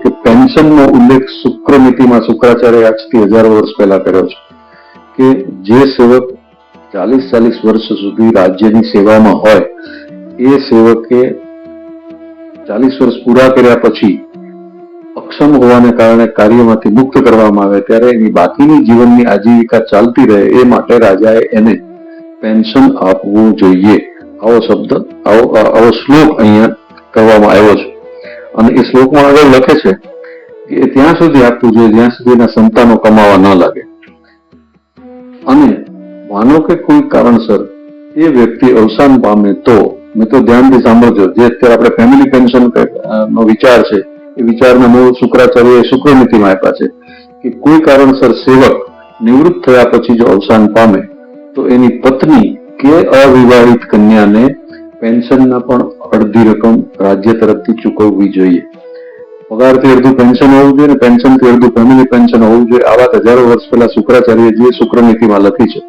કે પેન્શનનો ઉલ્લેખ શુક્ર નીતિમાં શુક્રાચાર્ય આજથી હજારો વર્ષ પહેલા કર્યો છે કે જે સેવક 40 વર્ષ સુધી રાજ્યની સેવામાં હોય એ સેવકે 40 વર્ષ પૂરા કર્યા પછી અક્ષમ હોવાને કારણે કાર્યમાંથી મુક્ત કરવામાં આવે ત્યારે એની બાકીની જીવનની આજીવિકા ચાલતી રહે એ માટે રાજાએ એને પેન્શન આપવું જોઈએ. આવો શબ્દ આવો શ્લોક અહીંયા કરવામાં આવ્યો છે. અને એ શ્લોકમાં આગળ લખે છે કે ત્યાં સુધી આપવું જોઈએ જ્યાં સુધી એના સંતાનો કમાવા ન લાગે. અને માનો કે કોઈ કારણસર એ વ્યક્તિ અવસાન પામે તો, મેં તો ધ્યાનથી સાંભળજો, જે અત્યારે આપણે ફેમિલી પેન્શન નો વિચાર છે એ વિચારના મૂળ શુક્રાચાર્યએ શુક્ર નીતિમાં આપ્યા છે કે કોઈ કારણસર સેવક નિવૃત્ત થયા પછી જો અવસાન પામે તો એની પત્ની કે અવિવાહિત કન્યાને પેન્શનના પણ અડધી રકમ રાજ્ય તરફથી ચૂકવવી જોઈએ. પગારથી અડધું પેન્શન હોવું જોઈએ અને પેન્શનથી અડધું ફેમિલી પેન્શન હોવું જોઈએ. આ વાત હજારો વર્ષ પહેલા શુક્રાચાર્યજીએ શુક્ર નીતિમાં લખી છે.